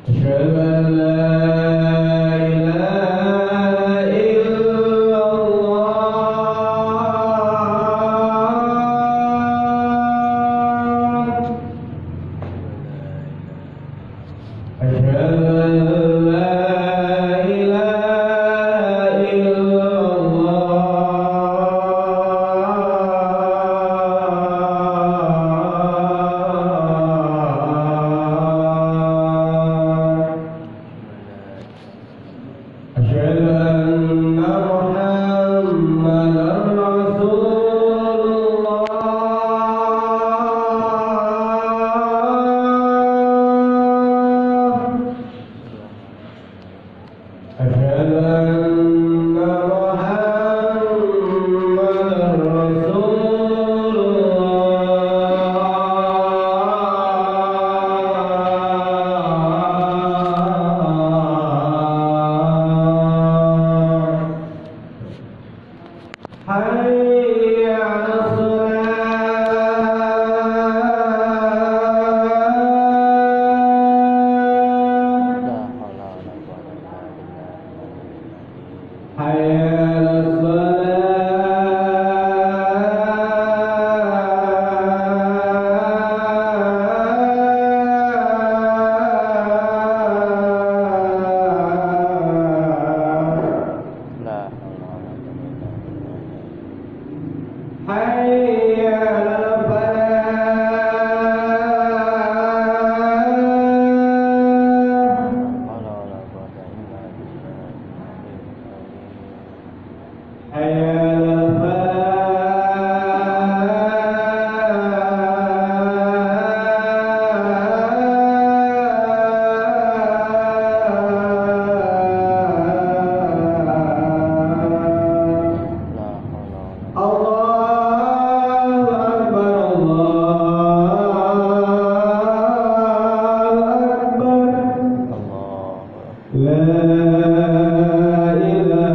أشهد أن لا إله إلا الله أشهد أن لا إله إلا أشهد أن محمدا رسول الله أشهد أن محمدا رسول الله حي على الصلاة حي على الصلاة حي على الفلاح حي على الفلاح الله أكبر الله أكبر لا إله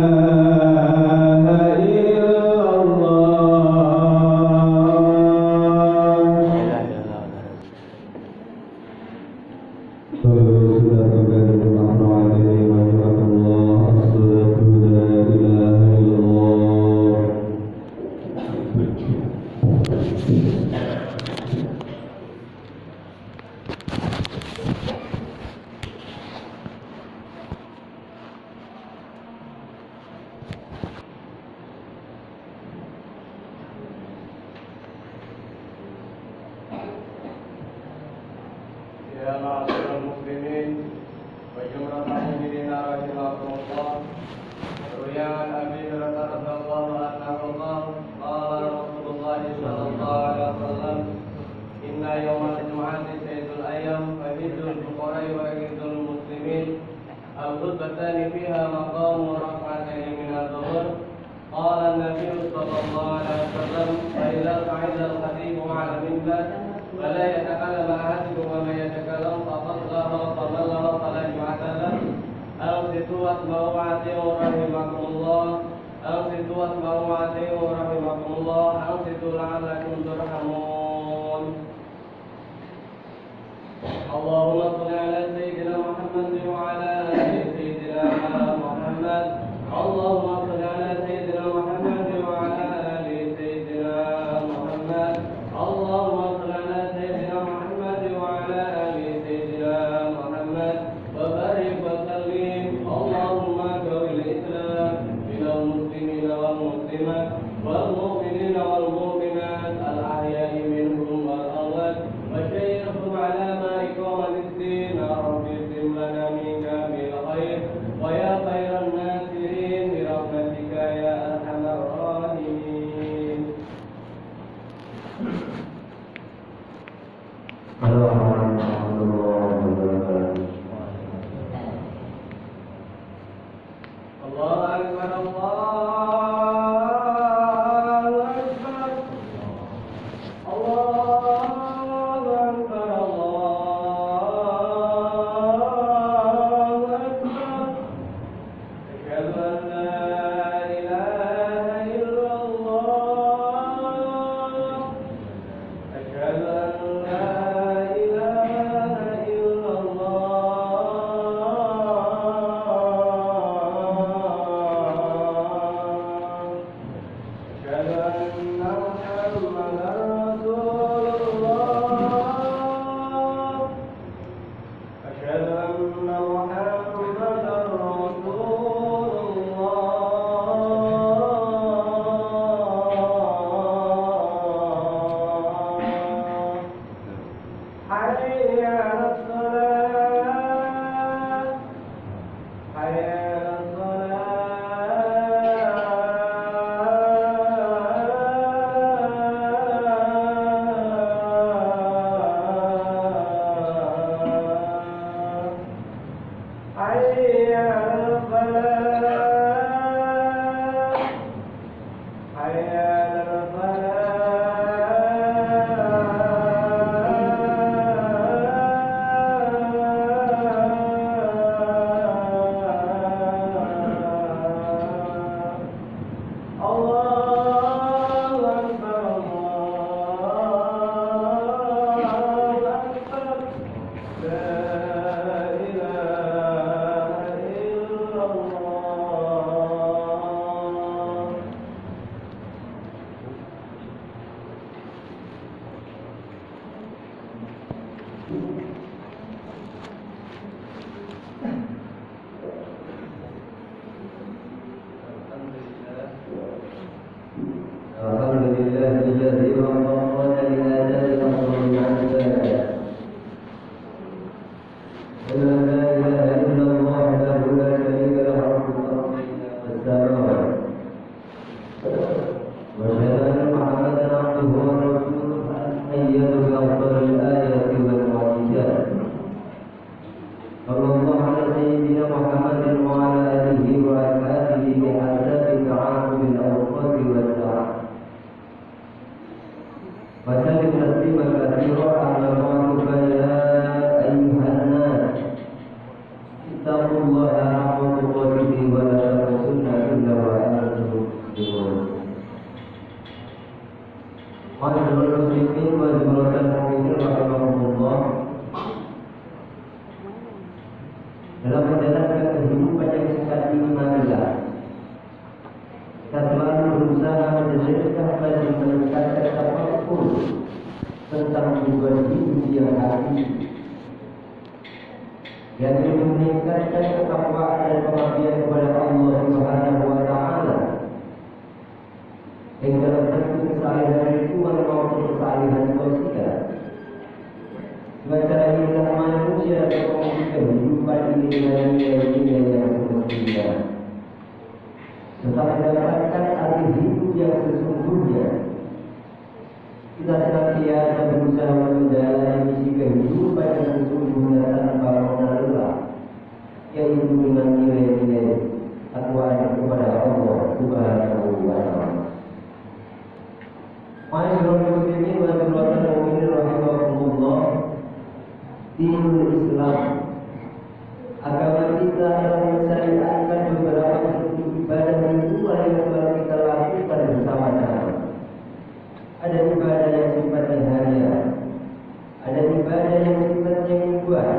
إلا الله صلوا الرحمن عليه وعلى الله الصلاة لا إله إلا الله يا معشر المسلمين وجمرة المؤمنين رحمكم الله روي عن أبي هريرة رضي الله عنه قال قال رسول الله صلى الله عليه وسلم إن يوم الجمعة سيد الأيام فهد الفقراء وعيد المسلمين الخطبتان فيها مقام ركعتين من الظهر قال النبي صلى الله عليه وسلم فإذا صعد الخطيب على المنبر فلا يتكلم أحدكم ومن يتكلم فقد له فلا جمعة له أنصتوا واسمعوا وأطيعوا رحمكم الله أنصتوا واسمعوا وأطيعوا رحمكم الله أنصتوا لعلكم ترحمون اللهم صل على سيدنا محمد وعلى آل سيدنا محمد اللهم صل على سيدنا محمد وعلى آل سيدنا محمد اللهم صل على سيدنا محمد وعلى آل سيدنا محمد وبارك وسلم اللهم اكرم الإسلام من المسلمين والمسلمات والمؤمنين والمؤمنات الأحياء منهم والأموات وشيخهم على ما إقامة الدين رب اغفر لنا منك Dalam menjalankan kehidupan yang singkat ini marilah kita selalu berusaha menjadikan dan meningkatkan apapun tentang tujuan hidup yang hakiki, yang meningkatkan ketakwaan dan pengabdian kepada Allah Subhanahu wa taala. Yang dalam bentuk kesalahan ritual maupun kesalahan sosial. Dengan cara inilah manusia dapat kehidupan ini dengan nilai-nilai yang semestinya, tetap mendapatkan arti hidup yang sesungguhnya. Kita senantiasa berusaha menjalani misi kehidupan yang sesungguhnya tanpa mengalah, yaitu dengan nilai-nilai takwaan kepada Allah Subhanahu wa taala. Ma'asyiral muslimin wal muslimat rahimakumullah. Dinul Islam, agama kita adalah mensyariatkan beberapa bentuk ibadah ritual yang selalu kita lakukan bersama-sama. Ada ibadah yang sifatnya harian, ada ibadah yang sifatnya mingguan,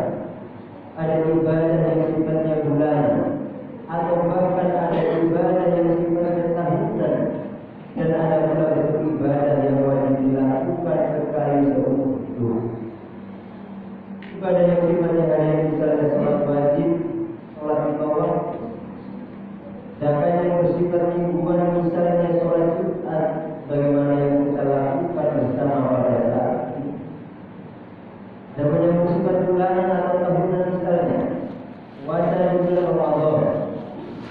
ada ibadah yang sifatnya bulanan, atau bahkan ada ibadah yang sifatnya tahunan, dan ada pula bentuk ibadah yang wajib dilakukan sekali seumur hidup. Ibadah yang sifatnya harian misalnya sholat wajib, sholat lima waktu. Sedangkan yang bersifat mingguan misalnya sholat Jumat, bagaimana yang kita lakukan bersama pada saat ini. Dan yang bersifat bulanan atau tahunan misalnya puasa di bulan Ramadan,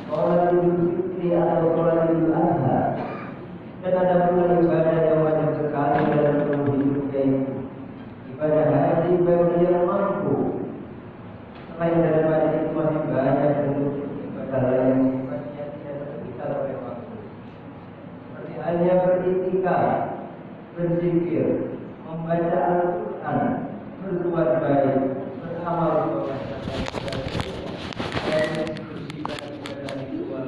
sholat Idul Fitri atau sholat Idul Adha. Dan ada pula ibadah yang wajib sekali dalam seluruh hidup, yaitu ibadah haji bagi yang mampu. Selain daripada itu masih banyak bentuk ibadah lain yang sifatnya tidak terpisah oleh waktu. Seperti halnya beriktikaf, berzikir, membaca Al-Quran, berbuat baik, beramal kebajikan dan yang bersifat ibadah ritual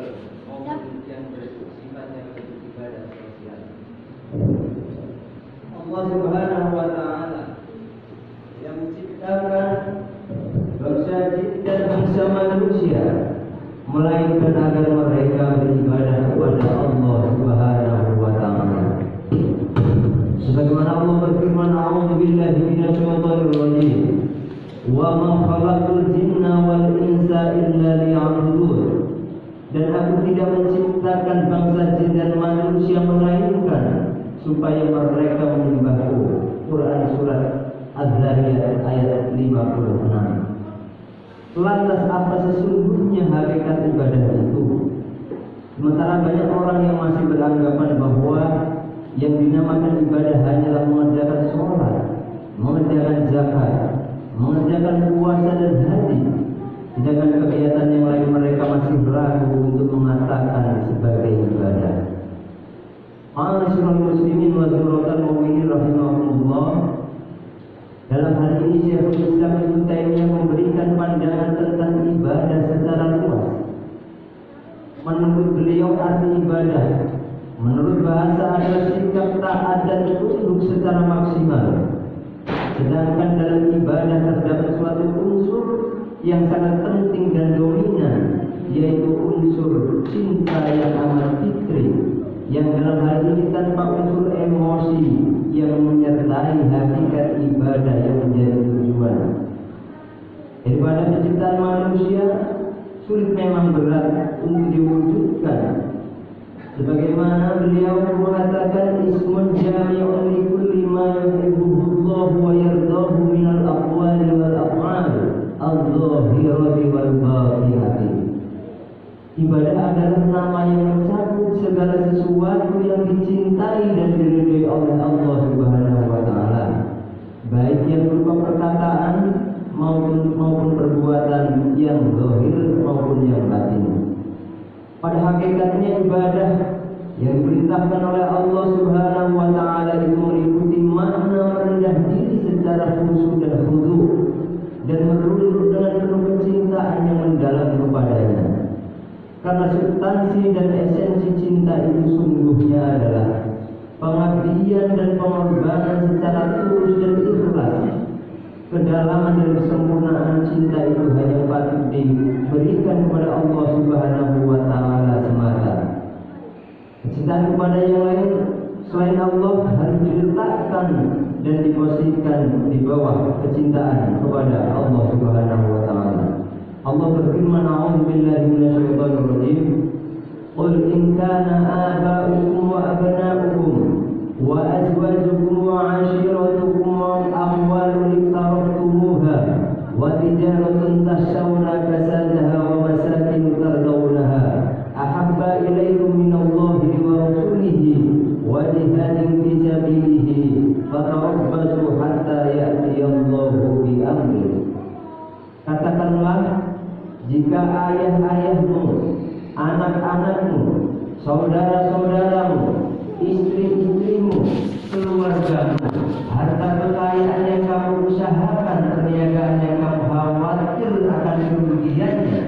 maupun yang bersifatnya ibadah sosial. Allah Subhanahu wa taala yang menciptakan bangsa jin dan bangsa manusia, melainkan agar mereka beribadah kepada Allah Subhanahu wa taala. Sebagaimana Allah berfirman, "A'udzu billahi minasyaitonir rajim. Wa ma khalaqtul jinna wal insa illa liya'budun." Dan aku tidak menciptakan bangsa jin dan manusia melainkan supaya mereka menyembahku. Quran surat Az-Zariyat ayat 56. Lantas apa sesungguhnya hakikat ibadah itu? Sementara banyak orang yang masih beranggapan bahwa yang dinamakan ibadah hanyalah mengerjakan sholat, mengerjakan zakat, mengerjakan puasa dan haji. Sedangkan kegiatan yang lain mereka masih ragu untuk mengatakan sebagai ibadah. Ma'asyiral muslimin wa dzurratal mu'minin rahimahumullah. Dalam hal ini Syekhul Islam Ibnu Taimiyah memberikan pandangan tentang ibadah secara luas. Menurut beliau arti ibadah menurut bahasa adalah sikap taat dan tunduk secara maksimal. Sedangkan dalam ibadah terdapat suatu unsur yang sangat penting dan dominan, yaitu unsur cinta yang amat fitri, yang dalam hal ini tanpa unsur emosi yang menyertai hakikat ibadah yang menjadi tujuan. Daripada penciptaan manusia sulit memang berat untuk diwujudkan. Sebagaimana beliau mengatakan ismun jami'un li kulli ma yuhibbuhullahu wa yardahu minal aqwali wal af'al adh-dhahirati wal batinati. Ibadah adalah nama yang mencakup segala sesuatu yang dicintai dan diridhai oleh Allah Subhanahu wa taala, baik yang berupa perkataan maupun perbuatan yang zahir maupun yang batin. Pada hakikatnya ibadah yang diperintahkan oleh Allah Subhanahu wa taala itu meliputi makna merendah diri secara khusyuk dan khudu dan merunduk dengan penuh kecintaan yang mendalam kepadanya. Karena substansi dan esensi cinta itu sungguhnya adalah pengabdian dan pengorbanan secara tulus dan ikhlas. Kedalaman dan kesempurnaan cinta itu hanya patut diberikan kepada Allah Subhanahu wa taala semata. Kecintaan kepada yang lain selain Allah harus diletakkan dan diposisikan di bawah kecintaan kepada Allah Subhanahu wa taala. Allah berfirman, "A'udzu billahi minasyaitonir rajim. Qul in kana aba'ukum wa abna'ukum wa azwajukum wa 'ashiratukum wa amwalun iqtaraftumuha wa tijaratun takhshawna kasadaha wa masakin tardawnaha ahabba ilaykum minallahi wa rasulihi wa jihadin fi sabilihi fatarabbasu hatta ya'tiyallahu bi amrihi." Katakanlah, jika ayah-ayahmu, anak-anakmu, saudara-saudaramu, istri-istrimu, keluargamu, harta kekayaan yang kamu usahakan, perniagaan yang kamu khawatir akan kerugiannya,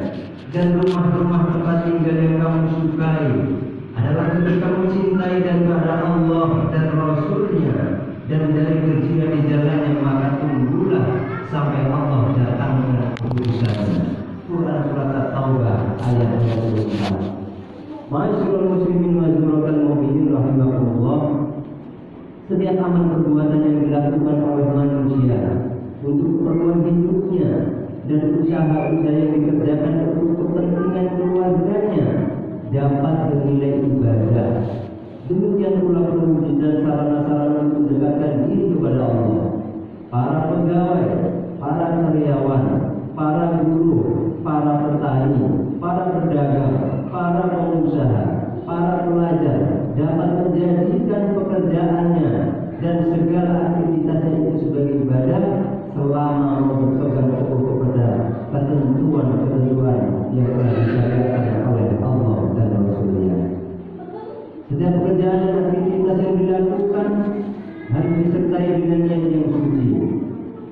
dan rumah-rumah tempat tinggal yang kamu sukai adalah untuk kamu cintai dan kepada Allah dan Rasulnya, dan dari berjihad di jalannya, maka tunggulah sampai Allah datangkan urusannya. Quran surat At-Taubah ayat 24. Ma'asyiral muslimin wa dzurratal mu'minin rahimakumullah. Setiap amal perbuatan yang dilakukan oleh manusia untuk keperluan hidupnya dan usaha-usaha yang dikerjakan untuk kepentingan keluarganya dapat bernilai ibadah. Demikian pula perwujudan sarana-sarana untuk mendekatkan diri kepada Allah. Para pegawai, para karyawan, para guru, para petani, para pedagang, para pengusaha, para pelajar dapat menjadikan pekerjaannya dan segala aktivitasnya itu sebagai ibadah selama berpegang teguh kepada ketentuan-ketentuan yang telah disyariatkan oleh Allah dan Rasul-Nya. Setiap pekerjaan dan aktivitas yang dilakukan harus disertai dengan niat yang suci,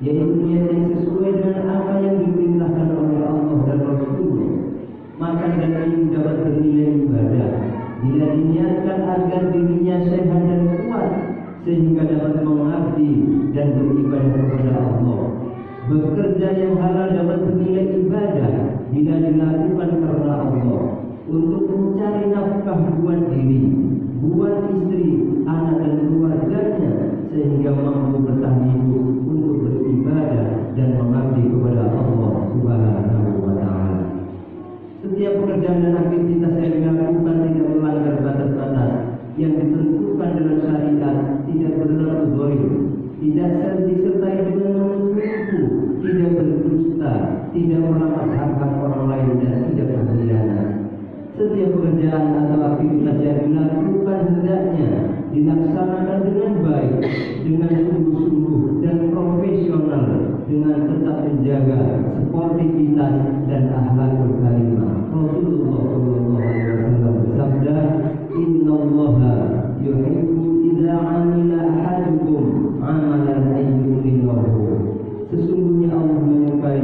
yaitu niat yang sesuai dengan apa yang diperintahkan oleh Allah dan Rasul-Nya. Maka dan ini dapat bernilai ibadah bila diniatkan agar dirinya sehat dan kuat sehingga dapat mengabdi dan beribadah kepada Allah. Bekerja yang halal dapat bernilai ibadah bila dilakukan karena Allah, untuk mencari nafkah buat diri, buat istri, anak dan keluarganya, sehingga mampu bertahan hidup untuk beribadah dan mengabdi kepada Allah Subhanahu wa taala. Setiap pekerjaan dan aktivitas yang dilakukan tidak melanggar batas-batas yang ditentukan dalam syariat, tidak berlaku zalim, tidak disertai dengan dusta, tidak merampas hak orang lain dan tidak berkhianat. Setiap pekerjaan atau aktivitas yang dilakukan hendaknya dilaksanakan dengan baik, dengan sungguh-sungguh dan profesional, dengan tetap menjaga sportivitas dan akhlakul karimah. Rasulullah SAW bersabda, Innallaha yuhibbu idza 'amila ahadukum 'amalan ayyuhillahu. Sesungguhnya Allah menyukai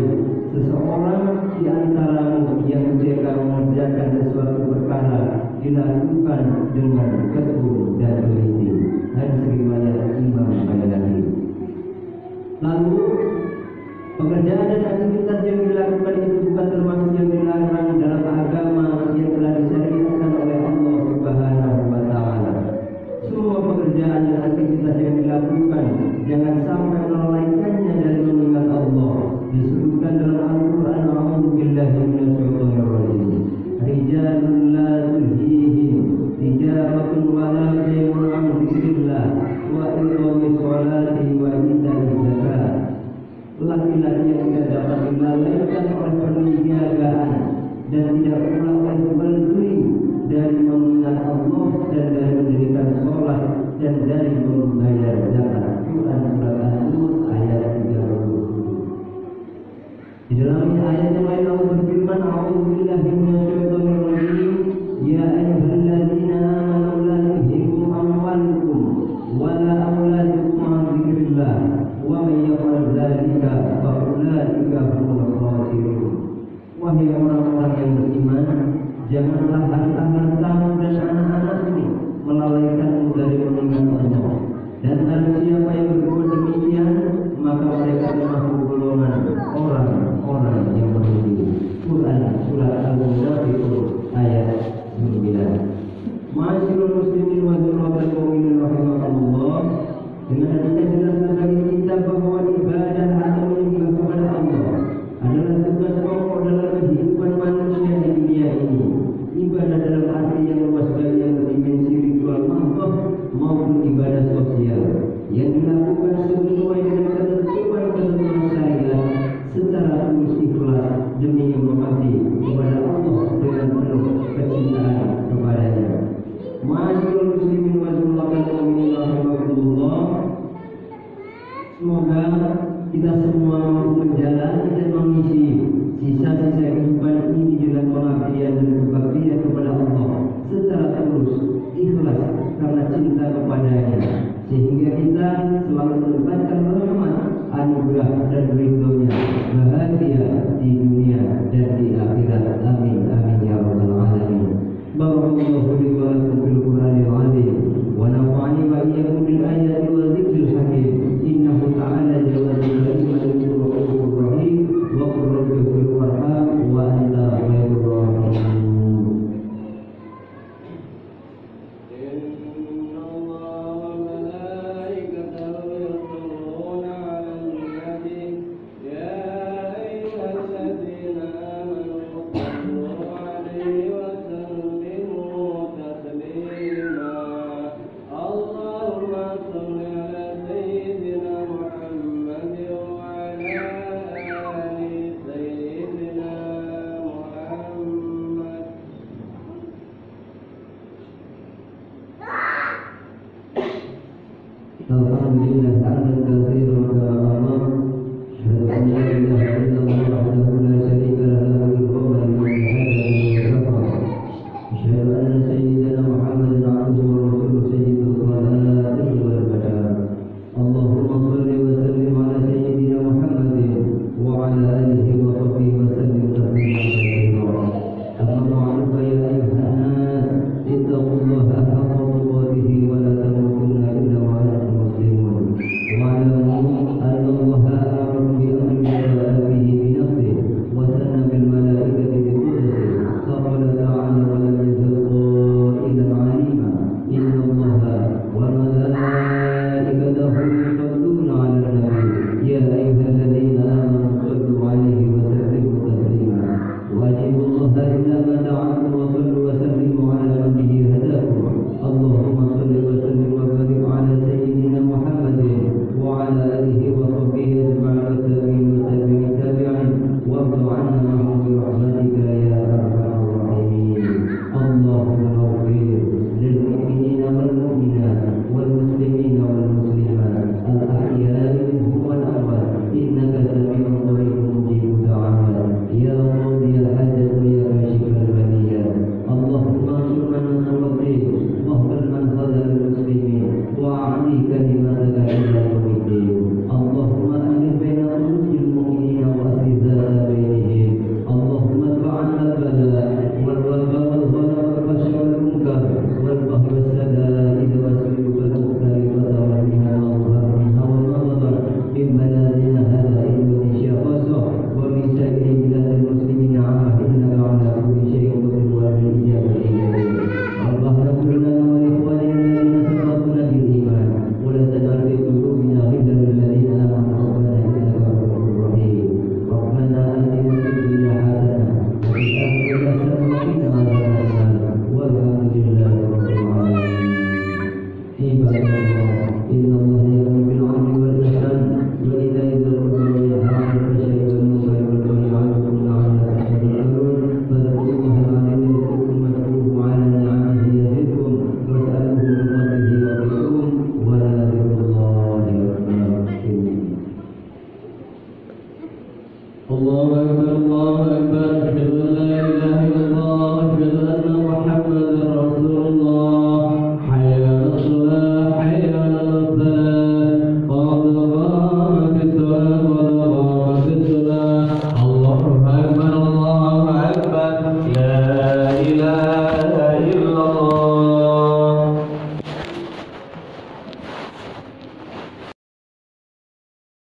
seseorang di antaramu yang jika mengerjakan sesuatu perkara dilakukan dengan tekun dan teliti. Hadis riwayat Imam Al-Bukhari. Lalu pekerjaan dan aktivitas yang dilakukan itu bukan termasuk yang dilarang dalam agama yang telah disyariatkan oleh Allah Subhanahu wa Ta'ala. Semua pekerjaan dan aktivitas yang dilakukan jangan sampai melalaikannya dari mengingat Allah. Disebutkan dalam Al-Quran, A'udzu billahi minasyaitonir rajim. Rijalun la tulhihim tijaratun wa la bai'un 'an dzikrillah wa iqamis sholati wa ita'iz zakat. Laki-laki yang tidak dapat dilalaikan oleh perniagaan dan tidak pula oleh jual beli dari mengingat Allah dan dari mendirikan sholat dan dari membayar zakat. Quran surat An-Nur ayat 30. Di dalam ayat yang lain Allah berfirman, A'udzu billahi minasyaitonir rajim. Ya ayyuhalladzina amanu la tulhikum amwalukum wa la auladukum 'an dzikrillah wa may yaf'al dzalika fa ulaika humul khasirun. Wahai orang-orang yang beriman, janganlah harta-hartamu dan anak-anakmu melalaikanmu dari mengingat Allah. Dan barang siapa yang berbuat demikian, maka mereka termasuk golongan orang-orang yang merugi. Quran surat Al-Munafiqun ayat 9. Ma'asyiral muslimin wa hadirin mu'minin rahimakumullah. Dengan demikian jelaskan bagi kita bahwa ibadah atau menyembah kepada Allah adalah tugas pokok dalam kehidupan manusia di dunia ini. Ibadah dalam arti yang luas baik yang berdimensi ritual mahdoh maupun ibadah sosial yang dilakukan sesuai dengan ketentuan syariat secara tulus ikhlas demi mengabdi kepada Allah dengan penuh kecintaan kepadanya. Ma'asyiral muslimin wal mu'minin rahimakumullah. Semoga kita semua mampu menjalani dan mengisi sisa-sisa kehidupan ini dengan pengabdian dan berbaktian kepada Allah secara tulus, ikhlas karena cinta kepadanya, sehingga kita selalu mendapatkan rahmat, anugerah dan ridhonya, bahagia di dunia dan di akhirat. Amin amin ya rabbal alamin. Barakallahu li wa lakum fil Qur'anil azim wa nafa'ani wa iyyakum bil ayati wa dzikril hakim. Innahu ta'ala jalla jalaluhu rahim wa qur rabbi fil warham wa anta khairur rahimin. Alhamdulillah hamdan katsiran kama asyhadu an la ilaha illallah wahdahu la syarika lahu al-mulku wa lahu asyhadu anna sayyidana Muhammadan 'abduhu wa rasuluhu sayyidul khalaiqi wal bashar. Allahumma shalli wa sallim ala sayyidina Muhammadin wa ala alihi wa sahbihi wa sallim tasliman katsiran. Amma ba'du fa ya ayyuhan nas ittaqullaha haqqa tuqatih wa la tamutunna illa wa antum muslimun. Wa'lamu anna Allaha amara bi amrin bada'a bihi bi nafsihi wa sanna bil malaikati bi qudratihi. Qala ta'ala wa lam yazal qailan 'alima. Inna Allaha wa malaikatahu yusalluna 'alan nabi. Ya ayyuhalladzina amanu sallu 'alaihi wa sallimu أشهد أن لا إله إلا الله أشهد أن محمدا رسول الله